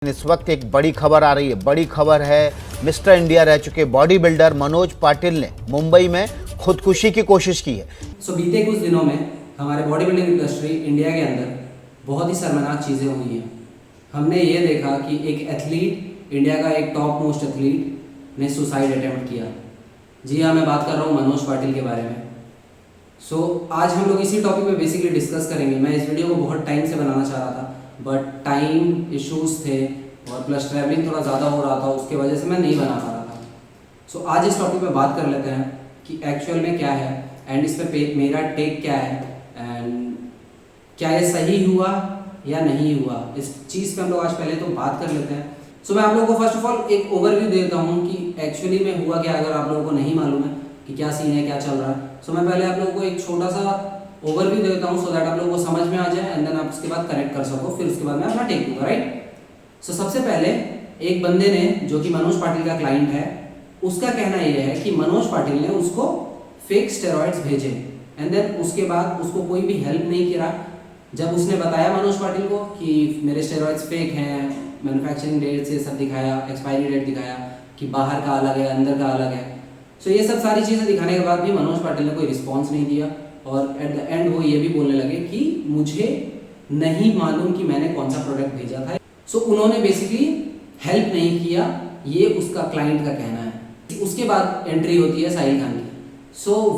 इस वक्त एक बड़ी खबर आ रही है। बड़ी खबर है, मिस्टर इंडिया रह चुके बॉडी बिल्डर मनोज पाटिल ने मुंबई में खुदकुशी की कोशिश की है। बीते कुछ दिनों में हमारे बॉडी बिल्डिंग इंडस्ट्री इंडिया के अंदर बहुत ही शर्मनाक चीज़ें हुई हैं। हमने ये देखा कि एक एथलीट, इंडिया का एक टॉप मोस्ट एथलीट ने सुसाइड अटेम्प्ट किया। जी हाँ, मैं बात कर रहा हूँ मनोज पाटिल के बारे में। आज हम लोग इसी टॉपिक पे बेसिकली डिस्कस करेंगे। मैं इस वीडियो को बहुत टाइम से बनाना चाह रहा था, बट टाइम इश्यूज थे और प्लस ट्रैवलिंग थोड़ा ज़्यादा हो रहा था, उसके वजह से मैं नहीं बना पा रहा था। आज इस टॉपिक पे बात कर लेते हैं कि एक्चुअल में क्या है एंड इस पे मेरा टेक क्या है एंड क्या ये सही हुआ या नहीं हुआ, इस चीज़ पे हम लोग आज पहले तो बात कर लेते हैं। मैं आप लोगों को फर्स्ट ऑफ ऑल एक ओवरव्यू देता हूँ कि एक्चुअली में हुआ क्या, अगर आप लोगों को नहीं मालूम है कि क्या सीन है, क्या चल रहा है। मैं पहले आप लोगों को एक छोटा सा ओवरव्यू देता हूँ सो दैट आप लोगों को समझ में आ जाए एंड देन आप उसके बाद कनेक्ट कर सको, फिर उसके बाद मैं अपना टेक दूंगा, राइट। सबसे पहले एक बंदे ने, जो कि मनोज पाटिल का क्लाइंट है, उसका कहना यह है कि मनोज पाटिल ने उसको फेक स्टेरॉइड्स भेजे एंड देन उसके बाद उसको कोई भी हेल्प नहीं किया। जब उसने बताया मनोज पाटिल को कि मेरे स्टेरॉइड्स फेक हैं, मैन्युफैक्चरिंग डेट से सब दिखाया, एक्सपायरी डेट दिखाया कि बाहर का अलग है अंदर का अलग है। ये सब सारी चीज़ें दिखाने के बाद भी मनोज पाटिल ने कोई रिस्पॉन्स नहीं दिया और एट द एंड वो ये भी बोलने लगे कि मुझे नहीं मालूम कि मैंने कौन सा प्रोडक्ट भेजा था। उन्होंने बेसिकली हेल्प नहीं किया, ये उसका क्लाइंट का कहना है। उसके बाद एंट्री होती है साहिल खान की।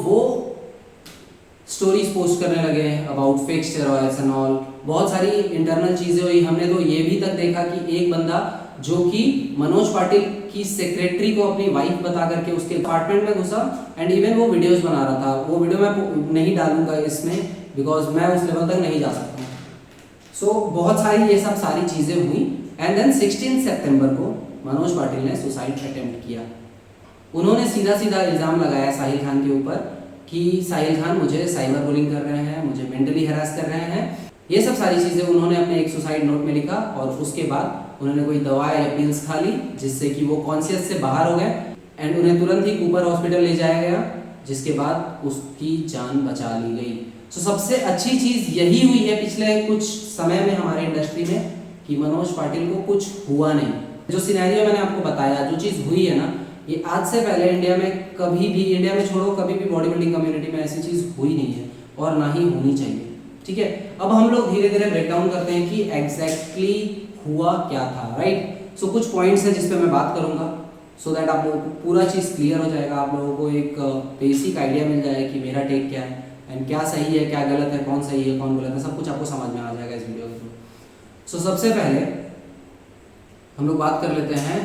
वो स्टोरीज पोस्ट करने लगे about fake steroids and all. बहुत सारी इंटरनल चीज़ें हुई। हमने तो ये भी तक देखा कि एक बंदा जो कि मनोज पाटिल की सेक्रेटरी को अपनी वाइफ बता करके उसके अपार्टमेंट में घुसा एंड इवन वो वीडियोस बना रहा था। वो वीडियो मैं नहीं डालूंगा इसमें बिकॉज मैं उस लेवल तक नहीं जा सकता। बहुत सारी ये सब सारी चीज़ें हुई एंड देन 16 सितंबर को मनोज पाटिल ने सुसाइड अटेम्प्ट किया। उन्होंने सीधा सीधा इल्ज़ाम लगाया साहिल खान के ऊपर कि साहिल खान मुझे साइबर बुलिंग कर रहे हैं, मुझे मेंटली हैरास कर रहे हैं। ये सब सारी चीज़ें उन्होंने अपने एक सुसाइड नोट में लिखा और उसके बाद उन्होंने कोई दवा या पिल्स खा ली जिससे कि वो कॉन्शियस से बाहर हो गए एंड उन्हें तुरंत ही कूपर हॉस्पिटल ले जाया गया, जिसके बाद उसकी जान बचा ली गई। सबसे अच्छी चीज़ यही हुई है पिछले कुछ समय में हमारे इंडस्ट्री में कि मनोज पाटिल को कुछ हुआ नहीं। जो सिनेरियो मैंने आपको बताया, जो चीज़ हुई है ना, ये आज से पहले इंडिया में कभी भी, इंडिया में छोड़ो, कभी भी बॉडी बिल्डिंग कम्युनिटी में ऐसी चीज़ हुई नहीं है और ना ही होनी चाहिए, ठीक है। अब हम लोग धीरे धीरे ब्रेक डाउन करते हैं कि एग्जैक्टली हुआ क्या था, राइट। कुछ पॉइंट्स हैं जिस पे मैं बात करूंगा सो दैट आप लोगों को पूरा चीज़ क्लियर हो जाएगा, आप लोगों को एक बेसिक आइडिया मिल जाएगा कि मेरा टेक क्या है एंड क्या सही है, क्या गलत है, कौन सही है, कौन गलत है, सब कुछ आपको समझ में आ जाएगा इस वीडियो के थ्रू। सबसे पहले हम लोग बात कर लेते हैं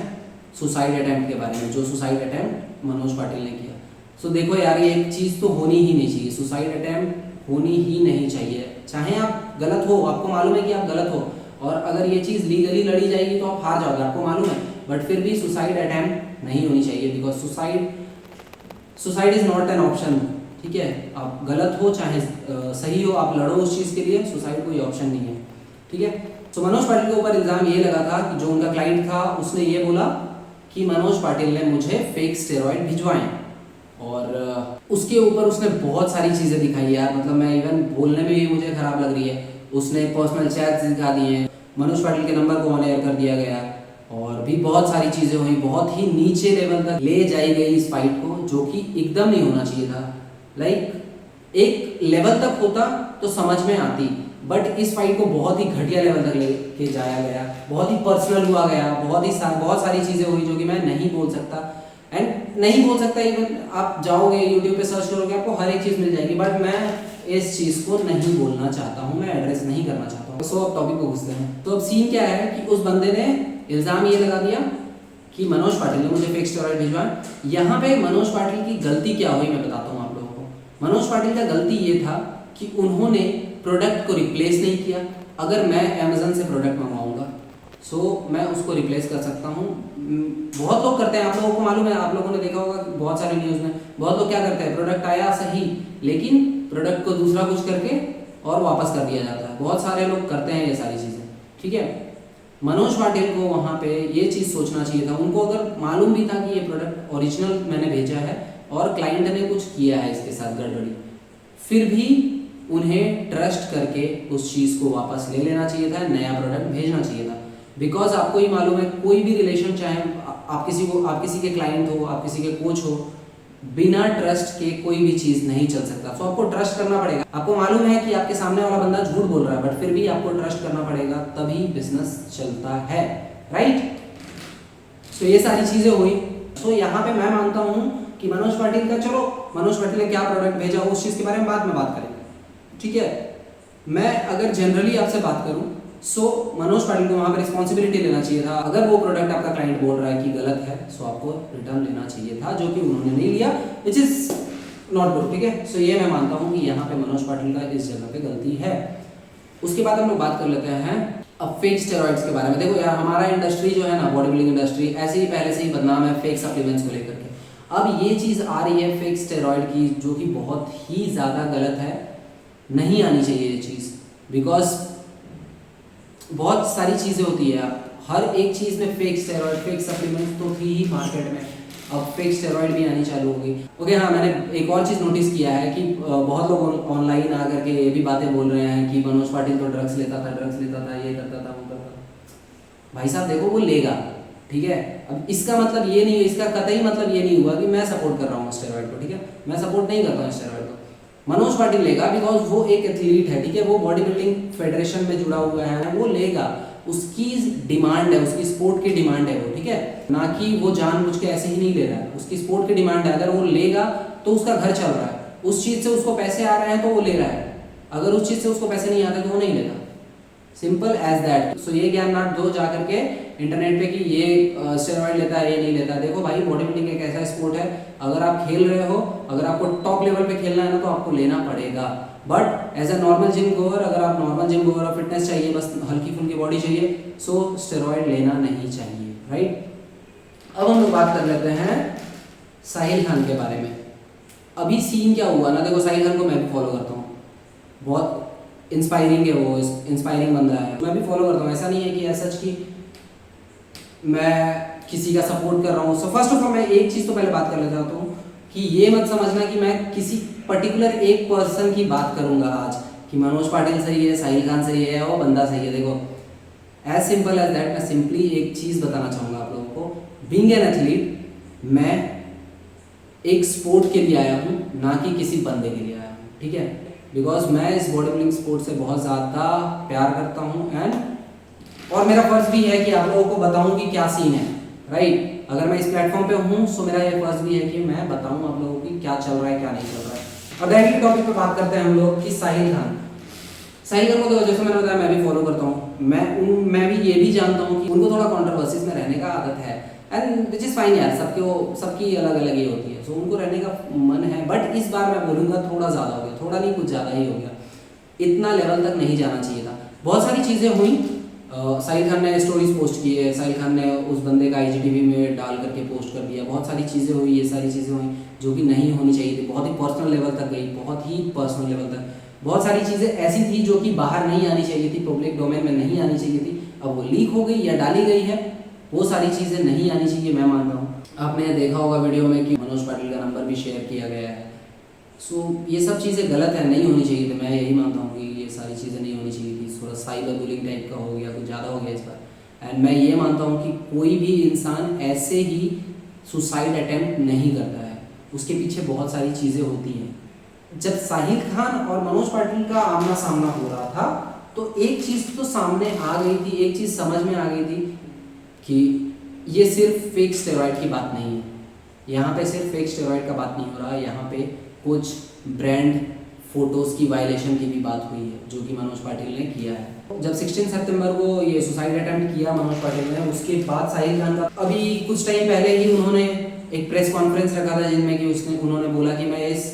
सुसाइड अटेम्प्ट के बारे में, जो सुसाइड अटेम्प्ट मनोज पाटिल ने किया। देखो यार, ये एक चीज़ तो होनी ही नहीं चाहिए, सुसाइड अटेम्प्ट होनी ही नहीं चाहिए। चाहे आप गलत हो, आपको मालूम है कि आप गलत हो और अगर ये चीज़ लीगली लड़ी जाएगी तो आप हार जाओगे, आपको मालूम है, बट फिर भी सुसाइड अटेम्प्ट नहीं होनी चाहिए because suicide is not an option, ठीक है। आप गलत हो चाहे सही हो, आप लड़ो उस चीज़ के लिए, सुसाइड कोई ऑप्शन नहीं है, ठीक है। मनोज पाटिल के ऊपर इल्ज़ाम ये लगा था कि जो उनका क्लाइंट था उसने ये बोला कि मनोज पाटिल ने मुझे फेक स्टेरॉइड भिजवाए और उसके ऊपर उसने बहुत सारी चीज़ें दिखाई यार, मतलब मैं इवन बोलने में भी मुझे ख़राब लग रही है। उसने पर्सनल चैट्स दिखा दिए, मनोज पाटिल के नंबर को ऑन एयर कर दिया गया और भी बहुत सारी चीज़ें हुई। बहुत ही नीचे लेवल तक ले जाई गई इस फाइट को, जो कि एकदम नहीं होना चाहिए था। एक लेवल तक होता तो समझ में आती, बट इस फाइट को बहुत ही घटिया लेवल तक लेके जाया गया, बहुत ही पर्सनल हुआ गया, बहुत सारी चीज़ें हुई जो कि मैं नहीं बोल सकता एंड नहीं बोल सकता। इवन आप जाओगे यूट्यूब पे सर्च करोगे आपको हर एक चीज़ मिल जाएगी, बट मैं इस चीज़ को नहीं बोलना चाहता हूँ, मैं एड्रेस नहीं करना चाहता हूँ। अब टॉपिक को घुसते हैं। अब सीन क्या है कि उस बंदे ने इल्ज़ाम ये लगा दिया कि मनोज पाटिल ने मुझे फेक स्टेरॉइड भिजवाया। यहाँ पे मनोज पाटिल की गलती क्या हुई मैं बताता हूँ आप लोगों को। मनोज पाटिल का गलती ये था कि उन्होंने प्रोडक्ट को रिप्लेस नहीं किया। अगर मैं अमेजन से प्रोडक्ट मंगवाऊंगा मैं उसको रिप्लेस कर सकता हूँ। बहुत लोग करते हैं, आप लोगों को मालूम है, आप लोगों ने देखा होगा बहुत सारे न्यूज़ में बहुत लोग क्या करते हैं, प्रोडक्ट आया सही लेकिन प्रोडक्ट को दूसरा कुछ करके और वापस कर दिया जाता है। बहुत सारे लोग करते हैं ये सारी चीज़ें, ठीक है। मनोज पाटिल को वहाँ पे ये चीज़ सोचना चाहिए था। उनको अगर मालूम भी था कि ये प्रोडक्ट ओरिजिनल मैंने भेजा है और क्लाइंट ने कुछ किया है इसके साथ गड़बड़ी, फिर भी उन्हें ट्रस्ट करके उस चीज़ को वापस ले लेना चाहिए था, नया प्रोडक्ट भेजना चाहिए था। बिकॉज आपको ही मालूम है कोई भी रिलेशन, चाहे आप किसी के क्लाइंट हो, आप किसी के कोच हो, बिना ट्रस्ट के कोई भी चीज़ नहीं चल सकता। सो आपको ट्रस्ट करना पड़ेगा। आपको मालूम है कि आपके सामने वाला बंदा झूठ बोल रहा है, बट फिर भी आपको ट्रस्ट करना पड़ेगा, तभी बिजनेस चलता है, राइट। सो ये सारी चीज़ें हुई। सो यहाँ पे मैं मानता हूँ कि मनोज पाटिल का, चलो मनोज पाटिल ने क्या प्रोडक्ट भेजा उस चीज़ के बारे में बाद में बात करेंगे, ठीक है। मैं अगर जनरली आपसे बात करूँ, सो मनोज पाटिल को वहाँ पर रिस्पॉन्सिबिलिटी लेना चाहिए था। अगर वो प्रोडक्ट आपका क्लाइंट बोल रहा है कि गलत है, सो आपको रिटर्न लेना चाहिए था, जो कि उन्होंने नहीं लिया, विच इज़ नॉट गुड, ठीक है। सो ये मैं मानता हूँ कि यहाँ पे मनोज पाटिल का इस जगह पे गलती है। उसके बाद हम लोग बात कर लेते हैं अब फेक स्टेरॉइड्स के बारे में। देखो यार, हमारा इंडस्ट्री जो है ना, बॉडी बिल्डिंग इंडस्ट्री, ऐसे ही पहले से ही बदनाम है फेक सप्लीमेंट्स को लेकर के। अब ये चीज़ आ रही है फेक स्टेरॉइड की, जो कि बहुत ही ज़्यादा गलत है, नहीं आनी चाहिए ये चीज़। बिकॉज बहुत सारी चीज़ें होती है, हर एक चीज़ में फेक स्टेरॉइड, फेक सप्लीमेंट्स तो थी ही मार्केट में, अब फेक स्टेरॉइड भी आनी चालू हो गई। ओके हाँ, मैंने एक और चीज़ नोटिस किया है कि बहुत लोग ऑनलाइन आकर के ये भी बातें बोल रहे हैं कि मनोज पाटिल तो ड्रग्स लेता था, ये करता था, वो करता था। भाई साहब देखो, वो लेगा, ठीक है। अब इसका मतलब ये नहीं, इसका कतई मतलब ये नहीं हुआ कि मैं सपोर्ट कर रहा हूँ स्टेरॉइड को, ठीक है। मैं सपोर्ट नहीं करता हूँ स्टेरॉइड को। मनोज पाटिल लेगा बिकॉज वो एक एथलीट है, ठीक है, वो बॉडी बिल्डिंग फेडरेशन में जुड़ा हुआ है, वो लेगा, उसकी डिमांड है, उसकी स्पोर्ट की डिमांड है वो, ठीक है, ना कि वो जानबूझ के ऐसे ही नहीं ले रहा है, उसकी स्पोर्ट की डिमांड है। अगर वो लेगा तो उसका घर चल रहा है, उस चीज़ से उसको पैसे आ रहे हैं तो वो ले रहा है, अगर उस चीज़ से उसको पैसे नहीं आते तो वो नहीं लेता, सिंपल एज दैट। सो ये ज्ञान ना दो जा करके इंटरनेट पे कि ये स्टेरॉइड लेता है, ये नहीं लेता। देखो भाई, बॉडी बिल्डिंग एक ऐसा स्पोर्ट है, अगर आप खेल रहे हो, अगर आपको टॉप लेवल पे खेलना है ना, तो आपको लेना पड़ेगा। But as a normal gym goer, अगर आप नॉर्मल जिम गोअर, फिटनेस चाहिए, बस हल्की फुल्की बॉडी चाहिए, सो स्टेरॉइड लेना नहीं चाहिए, राइट। अब हम लोग बात कर लेते हैं साहिल खान के बारे में। अभी सीन क्या हुआ ना, देखो साहिल खान को मैं भी फॉलो करता हूँ, बहुत इंस्पायरिंग है वो, इंस्पायरिंग बंदा है, मैं भी फॉलो करता हूँ। ऐसा नहीं है कि ऐसा कि मैं किसी का सपोर्ट कर रहा हूँ। सो फर्स्ट ऑफ ऑल मैं एक चीज़ तो पहले बात कर लेता हूँ कि ये मत समझना कि मैं किसी पर्टिकुलर एक पर्सन की बात करूँगा आज कि मनोज पाटिल सही है, साहिल खान सही है, वो बंदा सही है। देखो एज सिंपल एज दैट, मैं सिंपली एक चीज़ बताना चाहूँगा आप लोगों को। बीइंग एन एथलीट, मैं एक स्पोर्ट के लिए आया हूँ, ना कि किसी बंदे के लिए आया हूँ, ठीक है। बिकॉज मैं इस बॉडी बिल्डिंग स्पोर्ट से बहुत ज़्यादा प्यार करता हूँ एंड और मेरा फर्ज भी है कि आप लोगों को बताऊँ कि क्या सीन है, राइट। अगर मैं इस प्लेटफॉर्म पे हूँ, सो मेरा ये फर्ज भी है कि मैं बताऊँ आप लोगों की क्या चल रहा है, क्या नहीं चल रहा है। अब डायरेक्टली टॉपिक पे बात करते हैं हम लोग कि साहिल खान को तो जैसे मैंने बताया, मैं भी फॉलो करता हूँ। मैं भी ये भी जानता हूँ कि उनको थोड़ा कॉन्ट्रोवर्सीज में रहने का आदत है, एंड विच इज़ फाइन यार, सबकी अलग अलग ही होती है। सो उनको रहने का मन है, बट इस बार मैं बोलूँगा थोड़ा ज़्यादा हो गया, थोड़ा नहीं कुछ ज़्यादा ही हो गया, इतना लेवल तक नहीं जाना चाहिए था। बहुत सारी चीज़ें हुई, साहिल खान ने स्टोरीज पोस्ट की है, साहिल खान ने उस बंदे का IGTV में डाल करके पोस्ट कर दिया, बहुत सारी चीज़ें हुई, ये सारी चीज़ें हुई जो कि नहीं होनी चाहिए थी, बहुत ही पर्सनल लेवल तक गई, बहुत ही पर्सनल लेवल तक। बहुत सारी चीज़ें ऐसी थी जो कि बाहर नहीं आनी चाहिए थी, पब्लिक डोमेन में नहीं आनी चाहिए थी, अब वो लीक हो गई या डाली गई है, वो सारी चीज़ें नहीं आनी चाहिए, मैं मानता हूँ। आपने देखा होगा वीडियो में कि मनोज पाटिल का नंबर भी शेयर किया गया है। सो ये सब चीज़ें गलत है, नहीं होनी चाहिए थी। मैं यही मानता हूँ कि ये सारी चीज़ें नहीं होनी चाहिए थी। थोड़ा साइबर बुलिंग टाइप का हो गया, कुछ ज़्यादा हो गया इस बार। एंड मैं ये मानता हूँ कि कोई भी इंसान ऐसे ही सुसाइड अटेम्प्ट नहीं करता है, उसके पीछे बहुत सारी चीज़ें होती हैं। जब साहिल खान और मनोज पाटिल का आमना सामना हो रहा था, तो एक चीज़ तो सामने आ गई थी, एक चीज़ समझ में आ गई थी कि ये सिर्फ फेक स्टेरॉइड की बात नहीं है। यहाँ पे सिर्फ फेक स्टेरॉइड का बात नहीं हो रहा, यहाँ पे कुछ ब्रांड फोटोज़ की वायलेशन की भी बात हुई है, जो कि मनोज पाटिल ने किया है। जब 16 सितंबर को ये सुसाइड अटेम्प्ट किया मनोज पाटिल ने, उसके बाद साहिल खान का अभी कुछ टाइम पहले ही उन्होंने एक प्रेस कॉन्फ्रेंस रखा था, जिनमें कि उन्होंने बोला कि मैं इस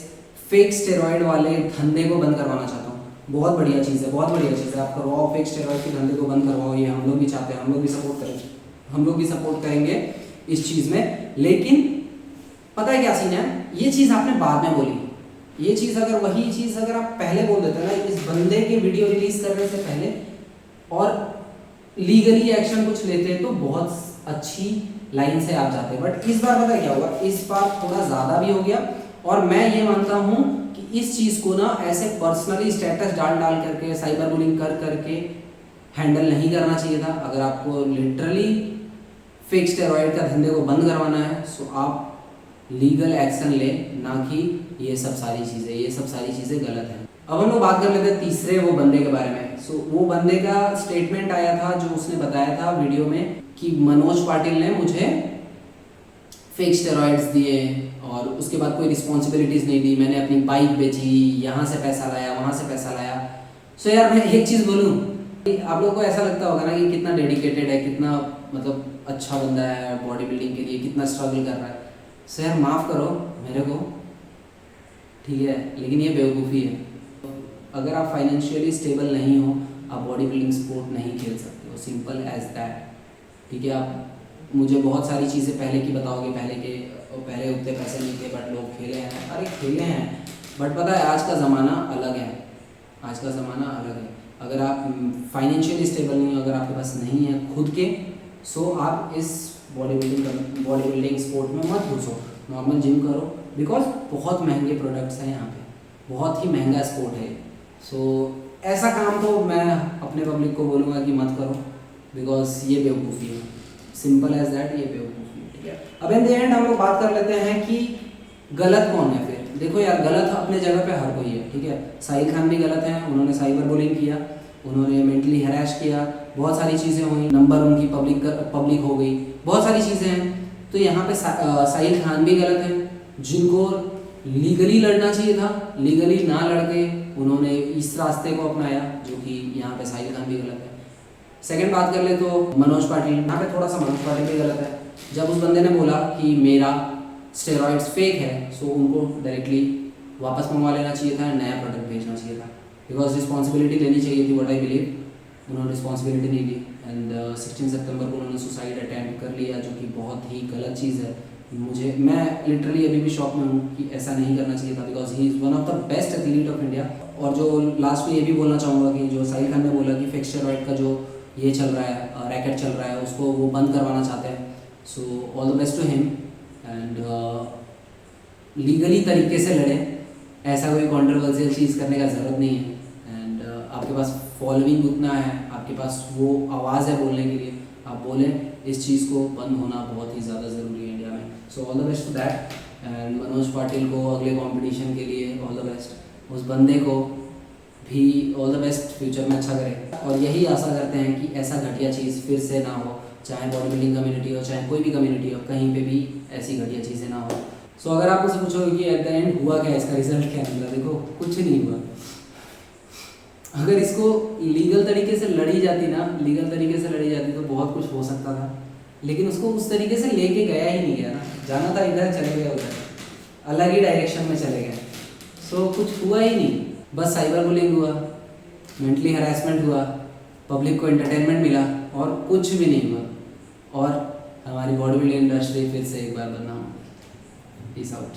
फेक स्टेरॉइड वाले धंधे को बंद करवाना चाहता हूँ। बहुत बढ़िया चीज़ है, बहुत बढ़िया चीज़ है, आप करवाओ, फेक स्टेरॉइड के धंधे को बंद करवाओ, ये हम लोग भी चाहते हैं, हम लोग भी सपोर्ट करेंगे इस चीज़ में। लेकिन पता है क्या सीन है, ये चीज़ आपने बाद में बोली, ये चीज़ अगर वही चीज़ अगर आप पहले बोल देते ना, इस बंदे के वीडियो रिलीज करने से पहले, और लीगली एक्शन कुछ लेते, तो बहुत अच्छी लाइन से आप जाते। बट इस बार पता क्या हुआ, इस बार थोड़ा ज़्यादा भी हो गया। और मैं ये मानता हूँ कि इस चीज़ को ना ऐसे पर्सनली स्टेटस डाल करके, साइबर बुलिंग करके हैंडल नहीं करना चाहिए था। अगर आपको लिटरली फेक स्टेरॉइड का धंधे को बंद करवाना है सो आप लीगल एक्शन ले, ना कि ये सब सारी चीज़ें गलत हैं। अब हम लोग बात कर लेते हैं तीसरे वो बंदे के बारे में। सो वो बंदे का स्टेटमेंट आया था जो उसने बताया था वीडियो में कि मनोज पाटिल ने मुझे फेक स्टेरॉइड्स दिए और उसके बाद कोई रिस्पॉन्सिबिलिटीज़ नहीं दी, मैंने अपनी बाइक बेची, यहाँ से पैसा लाया, वहाँ से पैसा लाया। सो यार मैं एक चीज़ बोलूँ, आप लोगों को ऐसा लगता होगा ना कि कितना डेडिकेटेड है, कितना मतलब अच्छा बंदा है बॉडी बिल्डिंग के लिए, कितना स्ट्रगल कर रहा है। सो यार माफ़ करो मेरे को, ठीक है, लेकिन ये बेवकूफ़ी है। अगर आप फाइनेंशियली स्टेबल नहीं हो आप बॉडी बिल्डिंग स्पोर्ट नहीं खेल सकते हो, सिंपल एज दैट, ठीक है। आप मुझे बहुत सारी चीज़ें पहले की बताओगे, पहले उतने पैसे नहीं थे बट लोग खेले हैं, अरे खेले हैं, बट पता है आज का ज़माना अलग है, आज का ज़माना अलग है। अगर आप फाइनेंशियली स्टेबल नहीं हो, अगर आपके पास नहीं है खुद के, सो आप इस बॉडी बिल्डिंग स्पोर्ट में मत घुसो, नॉर्मल जिम करो, बिकॉज बहुत महंगे प्रोडक्ट्स हैं यहाँ पे, बहुत ही महंगा स्पोर्ट है। सो ऐसा काम तो मैं अपने पब्लिक को बोलूँगा कि मत करो, बिकॉज ये बेवकूफ़ी है, सिंपल एज दैट, ये बेवकूफ़ी है, ठीक है। अब इन द एंड हम लोग बात कर लेते हैं कि गलत कौन है फिर। देखो यार, गलत अपने जगह पे हर कोई है, ठीक है। साहिल खान भी गलत हैं, उन्होंने साइबर बुलिंग किया, उन्होंने मेंटली हैरेस किया, बहुत सारी चीज़ें हुई, नंबर उनकी पब्लिक हो गई, बहुत सारी चीज़ें हैं। तो यहाँ पे साहिल खान भी गलत हैं, जिनको लीगली लड़ना चाहिए था, लीगली ना लड़के उन्होंने इस रास्ते को अपनाया, जो कि यहाँ पे साहिल खान भी गलत है। सेकंड बात कर ले तो मनोज पाटिल, यहाँ पे थोड़ा सा मनोज पाटिल भी गलत है। जब उस बंदे ने बोला कि मेरा स्टेरॉइड्स फेक है, सो उनको डायरेक्टली वापस मंगवा लेना चाहिए था, नया प्रोडक्ट भेजना चाहिए था, बिकॉज रिस्पॉन्सिबिलिटी लेनी चाहिए थी, व्हाट आई बिलीव। उन्होंने रिस्पॉन्सिबिलिटी नहीं ली एंड 16 सितंबर को उन्होंने सुसाइड अटेम्प्ट कर लिया, जो कि बहुत ही गलत चीज़ है। मैं लिटरली अभी भी शॉक में हूँ कि ऐसा नहीं करना चाहिए था, because he is one of the best athlete of India. और जो लास्ट में ये भी बोलना चाहूँगा कि जो साहिल खान ने बोला कि फेक स्टेरॉइड का जो ये चल रहा है, रैकेट चल रहा है, उसको वो बंद करवाना चाहते हैं। So all the best to him and legally तरीके से लड़े, ऐसा कोई कंट्रोवर्शियल चीज़ करने का ज़रूरत नहीं है। एंड आपके पास फॉलोइंग उतना है, आपके पास वो आवाज़ है बोलने के लिए, आप बोलें, इस चीज़ को बंद होना बहुत ही ज़्यादा ज़रूरी है इंडिया में। So all the best to that and Manoj Patil को अगले कंपटीशन के लिए ऑल द बेस्ट, उस बंदे को भी ऑल द बेस्ट, फ्यूचर में अच्छा करे। और यही आशा करते हैं कि ऐसा घटिया चीज़ फिर से ना हो, चाहे बॉडी बिल्डिंग कम्युनिटी हो, चाहे कोई भी कम्युनिटी हो, कहीं पे भी ऐसी घटिया चीज़ें ना हो। सो अगर आप मुझसे पूछोगे कि एट द एंड हुआ क्या, इसका रिजल्ट क्या निकला, देखो कुछ नहीं हुआ। अगर इसको लीगल तरीके से लड़ी जाती तो बहुत कुछ हो सकता था, लेकिन उसको उस तरीके से लेके गया ही नहीं गया ना, जाना था इधर, चले गए उधर, अलग ही डायरेक्शन में चले गए। सो कुछ हुआ ही नहीं, बस साइबर बुलिंग हुआ, मेंटली हरासमेंट हुआ, पब्लिक को एंटरटेनमेंट मिला और कुछ भी नहीं हुआ। और हमारी बॉडी बिल्डिंग इंडस्ट्री फिर से एक बार बदनाम हो गई। Peace out.